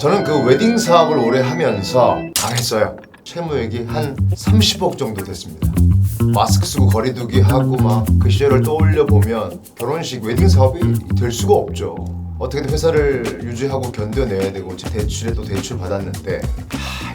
저는 그 웨딩 사업을 오래 하면서 당했어요. 채무액이 한 30억 정도 됐습니다. 마스크 쓰고 거리두기 하고 막 그 시절을 떠올려 보면 결혼식 웨딩 사업이 될 수가 없죠. 어떻게든 회사를 유지하고 견뎌내야 되고 대출에 또 대출 받았는데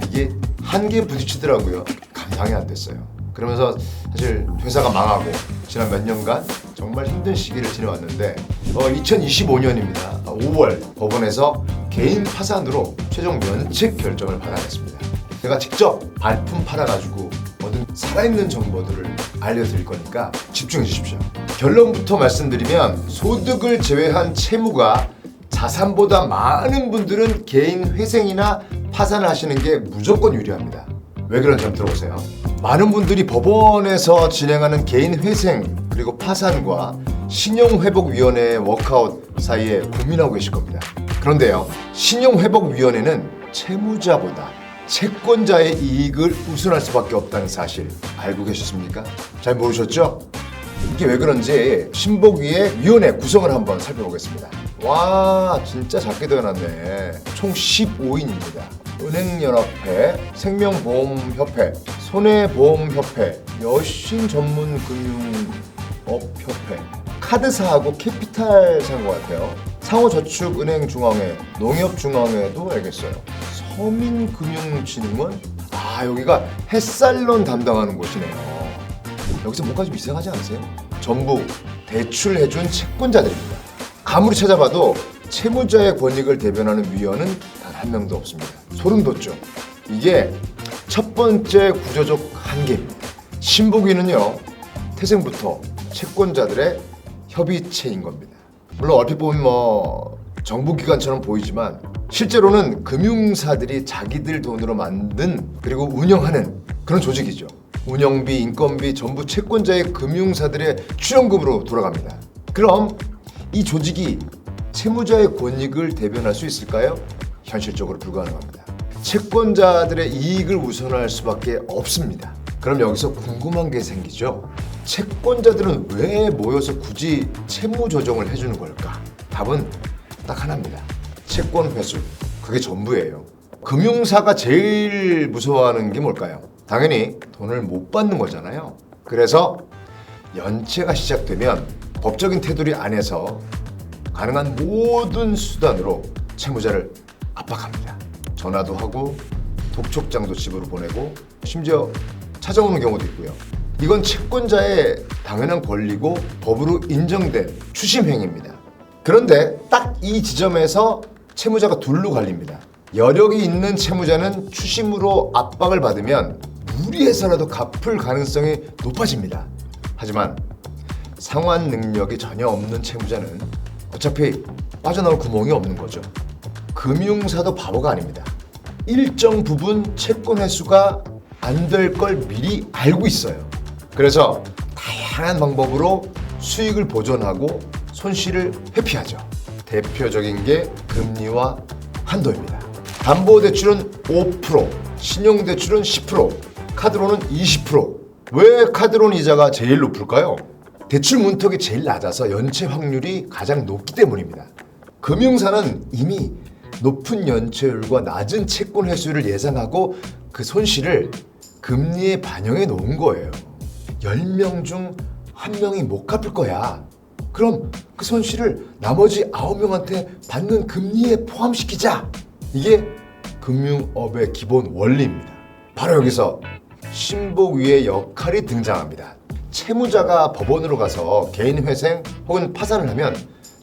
이게 한계에 부딪히더라고요. 감당이 안 됐어요. 그러면서 사실 회사가 망하고 지난 몇 년간 정말 힘든 시기를 지내왔는데 2025년입니다. 5월 법원에서 개인 파산으로 최종 면책 결정을 받아냈습니다. 제가 직접 발품 팔아가지고 얻은 살아있는 정보들을 알려드릴 거니까 집중해 주십시오. 결론부터 말씀드리면 소득을 제외한 채무가 자산보다 많은 분들은 개인 회생이나 파산을 하시는 게 무조건 유리합니다. 왜 그런지 한번 들어보세요. 많은 분들이 법원에서 진행하는 개인 회생 그리고 파산과 신용회복위원회의 워크아웃 사이에 고민하고 계실 겁니다. 그런데요, 신용회복위원회는 채무자보다 채권자의 이익을 우선할 수밖에 없다는 사실 알고 계셨습니까? 잘 모르셨죠? 이게 왜 그런지 신복위의 위원회 구성을 한번 살펴보겠습니다. 와, 진짜 작게 되어놨네. 총 15인입니다. 은행연합회, 생명보험협회, 손해보험협회, 여신전문금융업협회, 카드사하고 캐피탈사인 것 같아요. 상호저축은행중앙회, 농협중앙회도 알겠어요. 서민금융진흥원? 여기가 햇살론 담당하는 곳이네요. 여기서 뭔가 좀 이상하지 않으세요? 전부 대출해준 채권자들입니다. 아무리 찾아봐도 채무자의 권익을 대변하는 위원은 단 한 명도 없습니다. 소름 돋죠? 이게 첫 번째 구조적 한계입니다. 신복위는요, 태생부터 채권자들의 협의체인 겁니다. 물론 얼핏 보면 정부기관처럼 보이지만 실제로는 금융사들이 자기들 돈으로 만든 그리고 운영하는 그런 조직이죠. 운영비, 인건비 전부 채권자의 금융사들의 출연금으로 돌아갑니다. 그럼 이 조직이 채무자의 권익을 대변할 수 있을까요? 현실적으로 불가능합니다. 채권자들의 이익을 우선할 수밖에 없습니다. 그럼 여기서 궁금한 게 생기죠. 채권자들은 왜 모여서 굳이 채무 조정을 해주는 걸까? 답은 딱 하나입니다. 채권 회수. 그게 전부예요. 금융사가 제일 무서워하는 게 뭘까요? 당연히 돈을 못 받는 거잖아요. 그래서 연체가 시작되면 법적인 테두리 안에서 가능한 모든 수단으로 채무자를 압박합니다. 전화도 하고 독촉장도 집으로 보내고 심지어 찾아오는 경우도 있고요. 이건 채권자의 당연한 권리고 법으로 인정된 추심 행위입니다. 그런데 딱 이 지점에서 채무자가 둘로 갈립니다. 여력이 있는 채무자는 추심으로 압박을 받으면 무리해서라도 갚을 가능성이 높아집니다. 하지만 상환 능력이 전혀 없는 채무자는 어차피 빠져나올 구멍이 없는 거죠. 금융사도 바보가 아닙니다. 일정 부분 채권 회수가 안 될 걸 미리 알고 있어요. 그래서 다양한 방법으로 수익을 보존하고 손실을 회피하죠. 대표적인 게 금리와 한도입니다. 담보대출은 5%, 신용대출은 10%, 카드로는 20%. 왜 카드론 이자가 제일 높을까요? 대출 문턱이 제일 낮아서 연체 확률이 가장 높기 때문입니다. 금융사는 이미 높은 연체율과 낮은 채권 회수율을 예상하고 그 손실을 금리에 반영해 놓은 거예요. 10명 중 1명이 못 갚을 거야. 그럼 그 손실을 나머지 9명한테 받는 금리에 포함시키자. 이게 금융업의 기본 원리입니다. 바로 여기서 신복위의 역할이 등장합니다. 채무자가 법원으로 가서 개인 회생 혹은 파산을 하면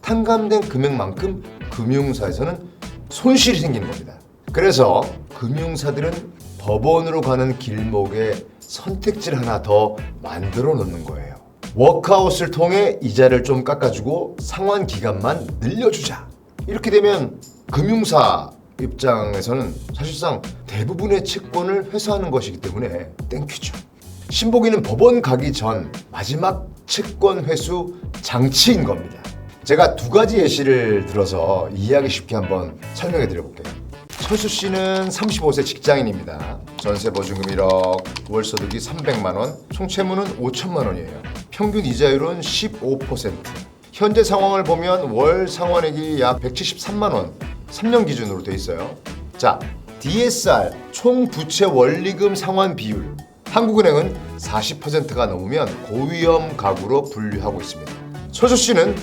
탕감된 금액만큼 금융사에서는 손실이 생기는 겁니다. 그래서 금융사들은 법원으로 가는 길목에 선택지를 하나 더 만들어 놓는 거예요. 워크아웃을 통해 이자를 좀 깎아주고 상환 기간만 늘려주자. 이렇게 되면 금융사 입장에서는 사실상 대부분의 채권을 회수하는 것이기 때문에 땡큐죠. 신복위는 법원 가기 전 마지막 채권 회수 장치인 겁니다. 제가 두 가지 예시를 들어서 이해하기 쉽게 한번 설명해 드려볼게요. 철수 씨는 35세 직장인입니다. 전세 보증금 1억, 월소득이 300만 원, 총 채무는 5천만 원이에요. 평균 이자율은 15%. 현재 상황을 보면 월 상환액이 약 173만 원, 3년 기준으로 돼 있어요. 자, DSR 총 부채 원리금 상환 비율. 한국은행은 40%가 넘으면 고위험 가구로 분류하고 있습니다. 철수 씨는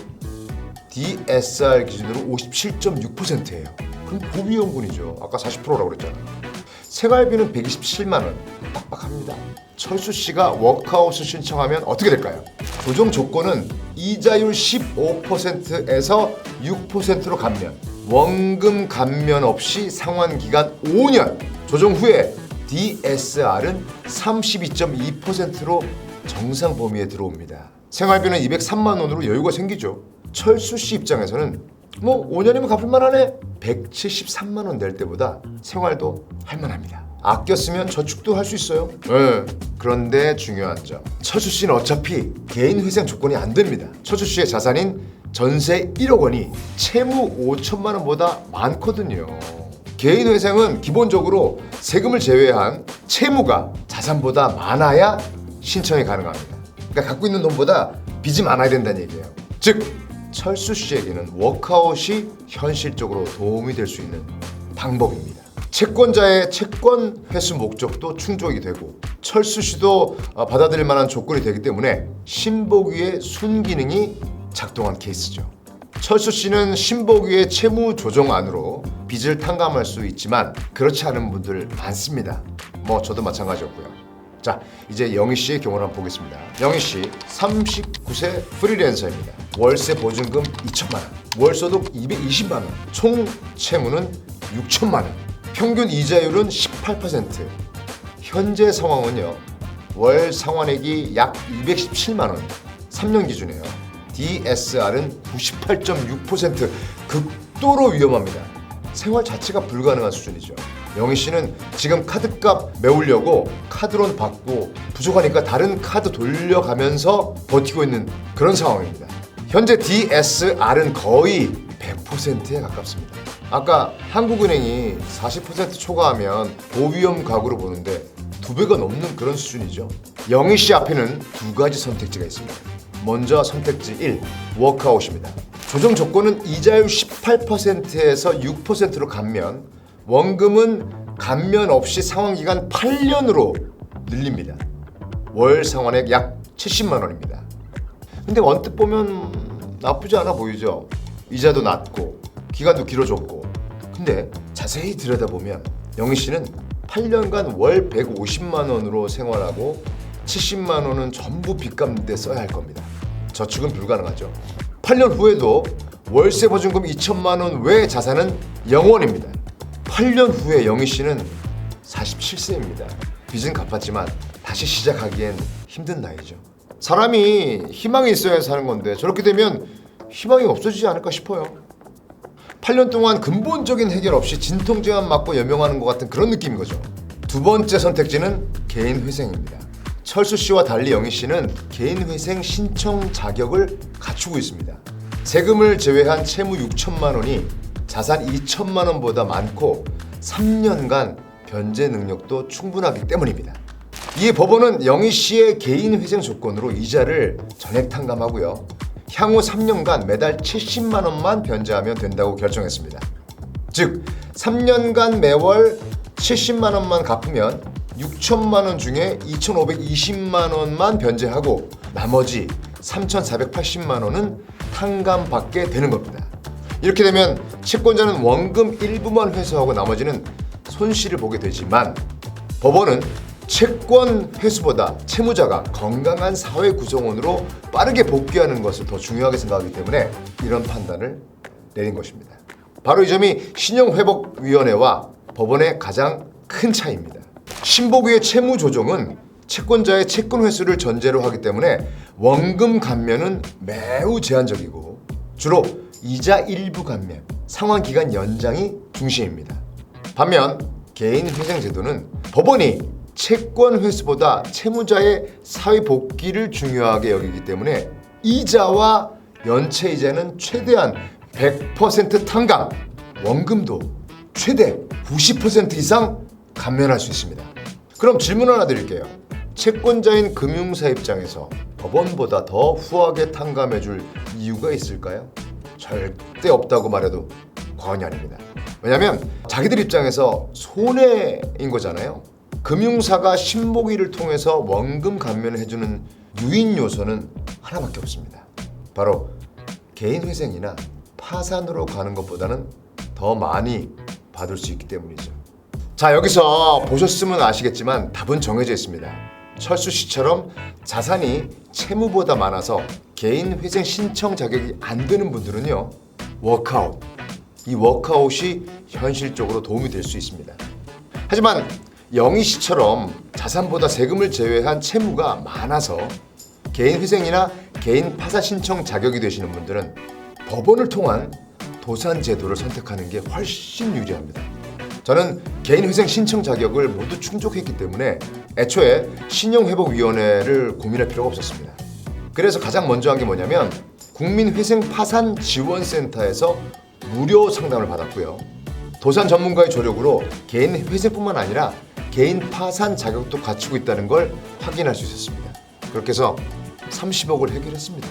DSR 기준으로 57.6%예요. 그럼 고위험군이죠. 아까 40%라고 그랬잖아요. 생활비는 127만 원. 빡빡합니다. 철수 씨가 워크아웃을 신청하면 어떻게 될까요? 조정 조건은 이자율 15%에서 6%로 감면, 원금 감면 없이 상환 기간 5년, 조정 후에 DSR은 32.2%로 정상 범위에 들어옵니다. 생활비는 203만 원으로 여유가 생기죠. 철수 씨 입장에서는 5년이면 갚을 만하네. 173만 원 낼 때보다 생활도 할 만합니다. 아껴 쓰면 저축도 할 수 있어요. 그런데 중요한 점, 철수 씨는 어차피 개인 회생 조건이 안 됩니다. 철수 씨의 자산인 전세 1억 원이 채무 5천만 원보다 많거든요. 개인 회생은 기본적으로 세금을 제외한 채무가 자산보다 많아야 신청이 가능합니다. 그러니까 갖고 있는 돈보다 빚이 많아야 된다는 얘기예요. 즉, 철수 씨에게는 워크아웃이 현실적으로 도움이 될 수 있는 방법입니다. 채권자의 채권 회수 목적도 충족이 되고 철수 씨도 받아들일 만한 조건이 되기 때문에 신복위의 순기능이 작동한 케이스죠. 철수 씨는 신복위의 채무 조정안으로 빚을 탕감할 수 있지만 그렇지 않은 분들 많습니다. 저도 마찬가지였고요. 자, 이제 영희 씨의 경우를 한번 보겠습니다. 영희 씨 39세 프리랜서입니다. 월세 보증금 2천만 원, 월소득 220만 원, 총 채무는 6천만 원, 평균 이자율은 18%. 현재 상황은요, 월 상환액이 약 217만 원, 3년 기준이에요. DSR은 98.6%, 극도로 위험합니다. 생활 자체가 불가능한 수준이죠. 영희 씨는 지금 카드값 메우려고 카드론 받고 부족하니까 다른 카드 돌려가면서 버티고 있는 그런 상황입니다. 현재 DSR은 거의 100%에 가깝습니다. 아까 한국은행이 40% 초과하면 고위험 가구로 보는데 2배가 넘는 그런 수준이죠. 영희 씨 앞에는 두 가지 선택지가 있습니다. 먼저 선택지 1, 워크아웃입니다. 조정 조건은 이자율 18%에서 6%로 감면, 원금은 감면 없이 상환기간 8년으로 늘립니다. 월 상환액 약 70만 원입니다. 근데 언뜻 보면 나쁘지 않아 보이죠? 이자도 낮고 기간도 길어졌고. 근데 자세히 들여다보면 영희 씨는 8년간 월 150만 원으로 생활하고 70만 원은 전부 빚 갚는 데 써야 할 겁니다. 저축은 불가능하죠. 8년 후에도 월세 보증금 2천만 원 외 자산은 0원입니다. 8년 후에 영희 씨는 47세입니다. 빚은 갚았지만 다시 시작하기엔 힘든 나이죠. 사람이 희망이 있어야 사는 건데 저렇게 되면 희망이 없어지지 않을까 싶어요. 8년 동안 근본적인 해결 없이 진통제만 맞고 연명하는 것 같은 그런 느낌인 거죠. 두 번째 선택지는 개인 회생입니다. 철수 씨와 달리 영희 씨는 개인 회생 신청 자격을 갖추고 있습니다. 세금을 제외한 채무 6천만 원이 자산 2천만 원보다 많고 3년간 변제 능력도 충분하기 때문입니다. 이에 법원은 영희 씨의 개인 회생 조건으로 이자를 전액 탕감하고요. 향후 3년간 매달 70만 원만 변제하면 된다고 결정했습니다. 즉 3년간 매월 70만 원만 갚으면 6천만 원 중에 2,520만 원만 변제하고 나머지 3,480만 원은 탕감받게 되는 겁니다. 이렇게 되면 채권자는 원금 일부만 회수하고 나머지는 손실을 보게 되지만 법원은 채권 회수보다 채무자가 건강한 사회 구성원으로 빠르게 복귀하는 것을 더 중요하게 생각하기 때문에 이런 판단을 내린 것입니다. 바로 이 점이 신용회복위원회와 법원의 가장 큰 차이입니다. 신복위의 채무 조정은 채권자의 채권 회수를 전제로 하기 때문에 원금 감면은 매우 제한적이고 주로 이자 일부 감면, 상환 기간 연장이 중심입니다. 반면 개인 회생 제도는 법원이 채권 회수보다 채무자의 사회 복귀를 중요하게 여기기 때문에 이자와 연체 이자는 최대한 100% 탕감, 원금도 최대 90% 이상 감면할 수 있습니다. 그럼 질문 하나 드릴게요. 채권자인 금융사 입장에서 법원보다 더 후하게 탕감해줄 이유가 있을까요? 절대 없다고 말해도 과언이 아닙니다. 왜냐하면 자기들 입장에서 손해인 거잖아요. 금융사가 신복이를 통해서 원금 감면을 해주는 유인 요소는 하나밖에 없습니다. 바로 개인 회생이나 파산으로 가는 것보다는 더 많이 받을 수 있기 때문이죠. 자, 여기서 보셨으면 아시겠지만 답은 정해져 있습니다. 철수 씨처럼 자산이 채무보다 많아서 개인 회생 신청 자격이 안 되는 분들은요, 워크아웃. 이 워크아웃이 현실적으로 도움이 될 수 있습니다. 하지만 영희 씨처럼 자산보다 세금을 제외한 채무가 많아서 개인 회생이나 개인 파산 신청 자격이 되시는 분들은 법원을 통한 도산 제도를 선택하는 게 훨씬 유리합니다. 저는 개인 회생 신청 자격을 모두 충족했기 때문에 애초에 신용회복위원회를 고민할 필요가 없었습니다. 그래서 가장 먼저 한 게 뭐냐면 국민회생파산지원센터에서 무료 상담을 받았고요. 도산 전문가의 조력으로 개인 회생뿐만 아니라 개인 파산 자격도 갖추고 있다는 걸 확인할 수 있었습니다. 그렇게 해서 30억을 해결했습니다.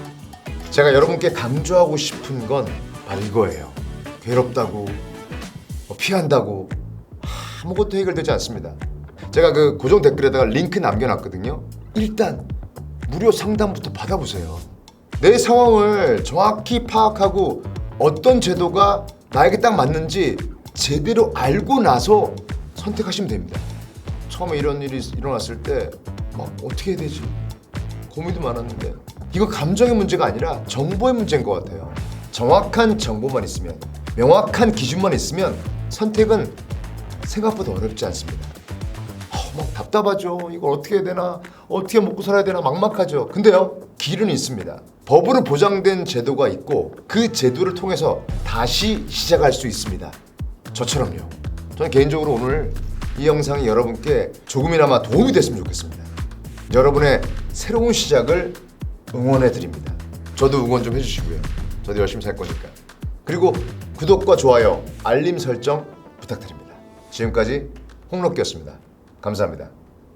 제가 여러분께 강조하고 싶은 건 바로 이거예요. 괴롭다고, 피한다고 아무것도 해결되지 않습니다. 제가 그 고정 댓글에다가 링크 남겨놨거든요. 일단 무료 상담부터 받아보세요. 내 상황을 정확히 파악하고 어떤 제도가 나에게 딱 맞는지 제대로 알고 나서 선택하시면 됩니다. 처음에 이런 일이 일어났을 때 막 어떻게 해야 되지? 고민도 많았는데 이거 감정의 문제가 아니라 정보의 문제인 것 같아요. 정확한 정보만 있으면, 명확한 기준만 있으면 선택은 생각보다 어렵지 않습니다. 막 답답하죠. 이걸 어떻게 해야 되나, 어떻게 먹고 살아야 되나 막막하죠. 근데요, 길은 있습니다. 법으로 보장된 제도가 있고 그 제도를 통해서 다시 시작할 수 있습니다. 저처럼요. 저는 개인적으로 오늘 이 영상이 여러분께 조금이나마 도움이 됐으면 좋겠습니다. 여러분의 새로운 시작을 응원해 드립니다. 저도 응원 좀 해주시고요. 저도 열심히 살 거니까. 그리고 구독과 좋아요, 알림 설정 부탁드립니다. 지금까지 홍록기였습니다. 감사합니다.